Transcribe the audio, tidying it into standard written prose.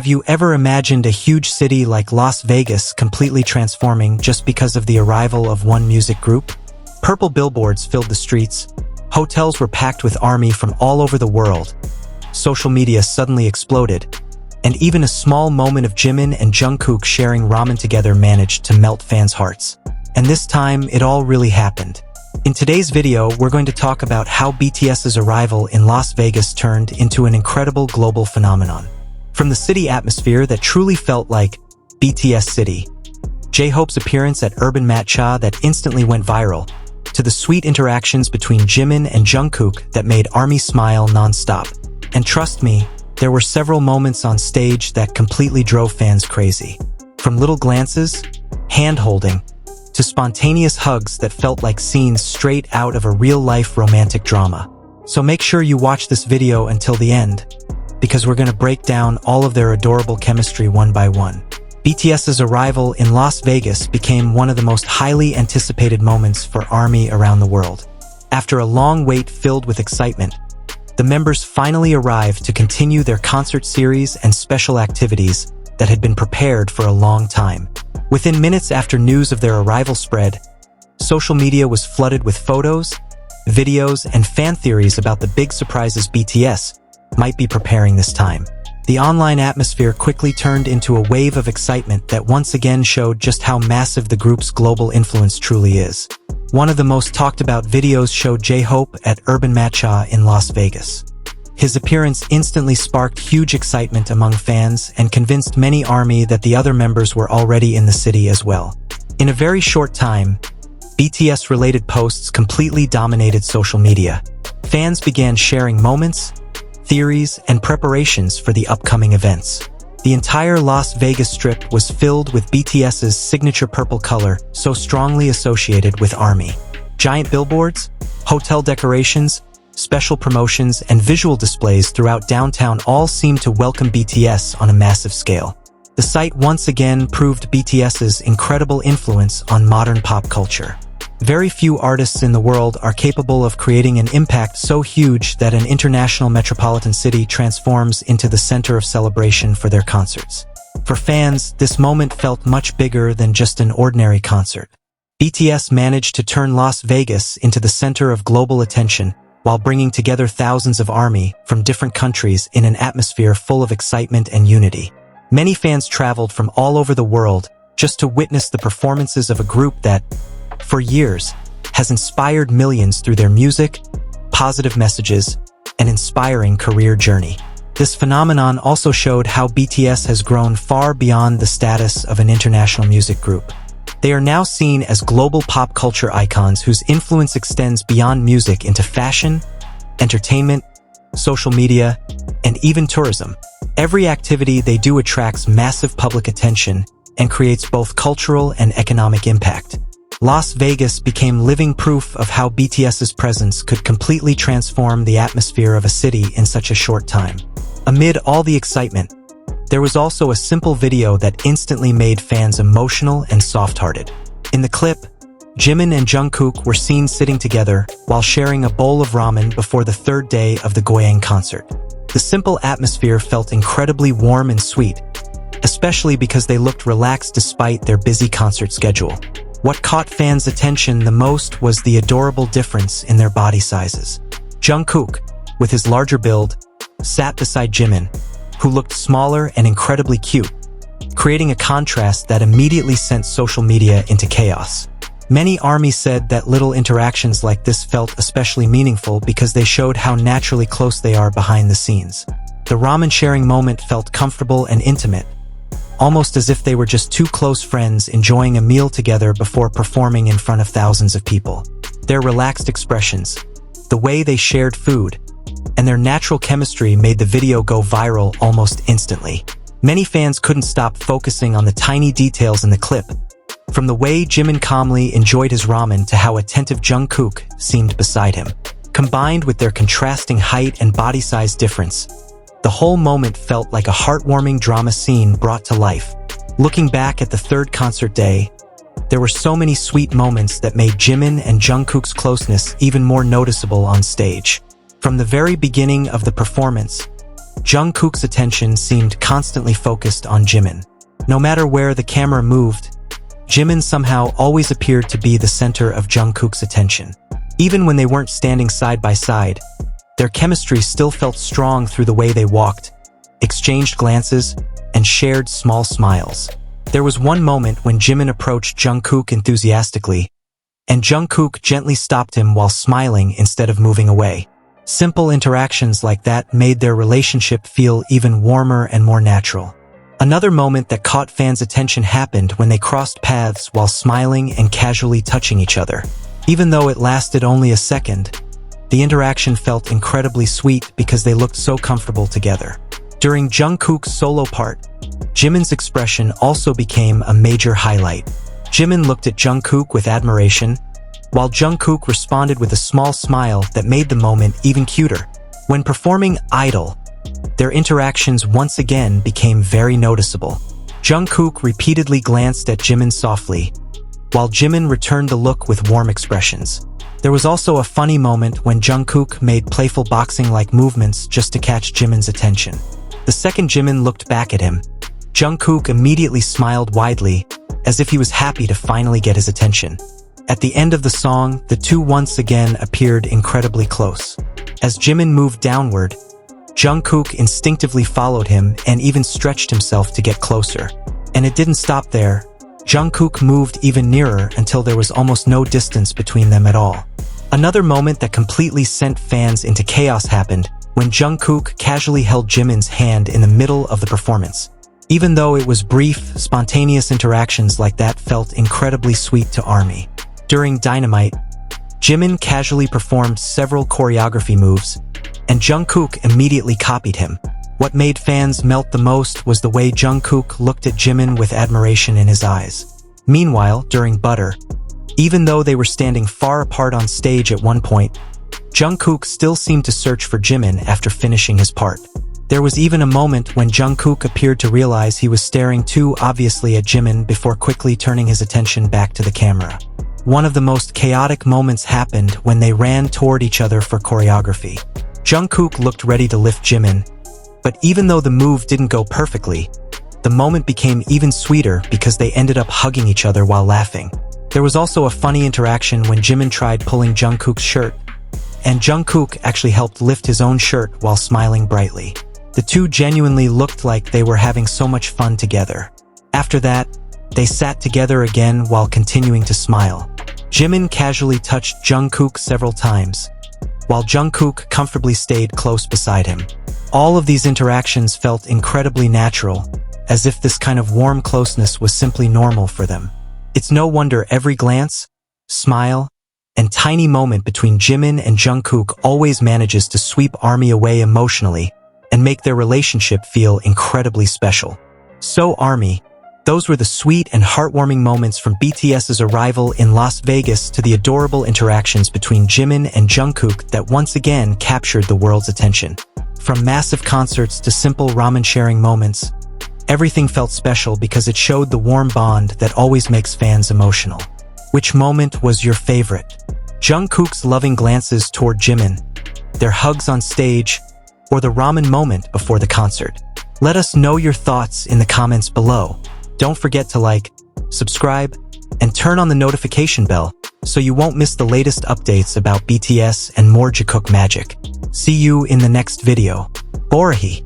Have you ever imagined a huge city like Las Vegas completely transforming just because of the arrival of one music group? Purple billboards filled the streets, hotels were packed with ARMY from all over the world, social media suddenly exploded, and even a small moment of Jimin and Jungkook sharing ramen together managed to melt fans' hearts. And this time, it all really happened. In today's video, we're going to talk about how BTS's arrival in Las Vegas turned into an incredible global phenomenon. From the city atmosphere that truly felt like BTS City, J-Hope's appearance at Urban Matcha that instantly went viral, to the sweet interactions between Jimin and Jungkook that made ARMY smile non-stop. And trust me, there were several moments on stage that completely drove fans crazy. From little glances, hand-holding, to spontaneous hugs that felt like scenes straight out of a real-life romantic drama. So make sure you watch this video until the end, because we're going to break down all of their adorable chemistry one by one. BTS's arrival in Las Vegas became one of the most highly anticipated moments for ARMY around the world. After a long wait filled with excitement, the members finally arrived to continue their concert series and special activities that had been prepared for a long time. Within minutes after news of their arrival spread, social media was flooded with photos, videos, and fan theories about the big surprises BTS might be preparing this time. The online atmosphere quickly turned into a wave of excitement that once again showed just how massive the group's global influence truly is. One of the most talked about videos showed J-Hope at Urban Matcha in Las Vegas. His appearance instantly sparked huge excitement among fans and convinced many ARMY that the other members were already in the city as well. In a very short time, BTS-related posts completely dominated social media. Fans began sharing moments, theories, and preparations for the upcoming events. The entire Las Vegas Strip was filled with BTS's signature purple color, so strongly associated with ARMY. Giant billboards, hotel decorations, special promotions, and visual displays throughout downtown all seemed to welcome BTS on a massive scale. The site once again proved BTS's incredible influence on modern pop culture. Very few artists in the world are capable of creating an impact so huge that an international metropolitan city transforms into the center of celebration for their concerts. For fans, this moment felt much bigger than just an ordinary concert. BTS managed to turn Las Vegas into the center of global attention while bringing together thousands of ARMY from different countries in an atmosphere full of excitement and unity. Many fans traveled from all over the world just to witness the performances of a group that, for years, has inspired millions through their music, positive messages, and inspiring career journey. This phenomenon also showed how BTS has grown far beyond the status of an international music group. They are now seen as global pop culture icons whose influence extends beyond music into fashion, entertainment, social media, and even tourism. Every activity they do attracts massive public attention and creates both cultural and economic impact. Las Vegas became living proof of how BTS's presence could completely transform the atmosphere of a city in such a short time. Amid all the excitement, there was also a simple video that instantly made fans emotional and soft-hearted. In the clip, Jimin and Jungkook were seen sitting together while sharing a bowl of ramen before the third day of the Goyang concert. The simple atmosphere felt incredibly warm and sweet, especially because they looked relaxed despite their busy concert schedule. What caught fans' attention the most was the adorable difference in their body sizes. Jungkook, with his larger build, sat beside Jimin, who looked smaller and incredibly cute, creating a contrast that immediately sent social media into chaos. Many ARMY said that little interactions like this felt especially meaningful because they showed how naturally close they are behind the scenes. The ramen sharing moment felt comfortable and intimate, almost as if they were just two close friends enjoying a meal together before performing in front of thousands of people. Their relaxed expressions, the way they shared food, and their natural chemistry made the video go viral almost instantly. Many fans couldn't stop focusing on the tiny details in the clip, from the way Jimin calmly enjoyed his ramen to how attentive Jungkook seemed beside him. Combined with their contrasting height and body size difference, the whole moment felt like a heartwarming drama scene brought to life. Looking back at the third concert day, there were so many sweet moments that made Jimin and Jungkook's closeness even more noticeable on stage. From the very beginning of the performance, Jungkook's attention seemed constantly focused on Jimin. No matter where the camera moved, Jimin somehow always appeared to be the center of Jungkook's attention. Even when they weren't standing side by side, their chemistry still felt strong through the way they walked, exchanged glances, and shared small smiles. There was one moment when Jimin approached Jungkook enthusiastically, and Jungkook gently stopped him while smiling instead of moving away. Simple interactions like that made their relationship feel even warmer and more natural. Another moment that caught fans' attention happened when they crossed paths while smiling and casually touching each other. Even though it lasted only a second, the interaction felt incredibly sweet because they looked so comfortable together. During Jungkook's solo part, Jimin's expression also became a major highlight. Jimin looked at Jungkook with admiration, while Jungkook responded with a small smile that made the moment even cuter. When performing Idol, their interactions once again became very noticeable. Jungkook repeatedly glanced at Jimin softly, while Jimin returned the look with warm expressions. There was also a funny moment when Jungkook made playful boxing-like movements just to catch Jimin's attention. The second Jimin looked back at him, Jungkook immediately smiled widely, as if he was happy to finally get his attention. At the end of the song, the two once again appeared incredibly close. As Jimin moved downward, Jungkook instinctively followed him and even stretched himself to get closer. And it didn't stop there. Jungkook moved even nearer until there was almost no distance between them at all. Another moment that completely sent fans into chaos happened when Jungkook casually held Jimin's hand in the middle of the performance. Even though it was brief, spontaneous interactions like that felt incredibly sweet to ARMY. During Dynamite, Jimin casually performed several choreography moves, and Jungkook immediately copied him. What made fans melt the most was the way Jungkook looked at Jimin with admiration in his eyes. Meanwhile, during Butter, even though they were standing far apart on stage at one point, Jungkook still seemed to search for Jimin after finishing his part. There was even a moment when Jungkook appeared to realize he was staring too obviously at Jimin before quickly turning his attention back to the camera. One of the most chaotic moments happened when they ran toward each other for choreography. Jungkook looked ready to lift Jimin, but even though the move didn't go perfectly, the moment became even sweeter because they ended up hugging each other while laughing. There was also a funny interaction when Jimin tried pulling Jungkook's shirt, and Jungkook actually helped lift his own shirt while smiling brightly. The two genuinely looked like they were having so much fun together. After that, they sat together again while continuing to smile. Jimin casually touched Jungkook several times, while Jungkook comfortably stayed close beside him. All of these interactions felt incredibly natural, as if this kind of warm closeness was simply normal for them. It's no wonder every glance, smile, and tiny moment between Jimin and Jungkook always manages to sweep ARMY away emotionally and make their relationship feel incredibly special. So ARMY, those were the sweet and heartwarming moments from BTS's arrival in Las Vegas to the adorable interactions between Jimin and Jungkook that once again captured the world's attention. From massive concerts to simple ramen-sharing moments, everything felt special because it showed the warm bond that always makes fans emotional. Which moment was your favorite? Jungkook's loving glances toward Jimin, their hugs on stage, or the ramen moment before the concert? Let us know your thoughts in the comments below. Don't forget to like, subscribe, and turn on the notification bell so you won't miss the latest updates about BTS and more Jikook magic. See you in the next video. Borahi.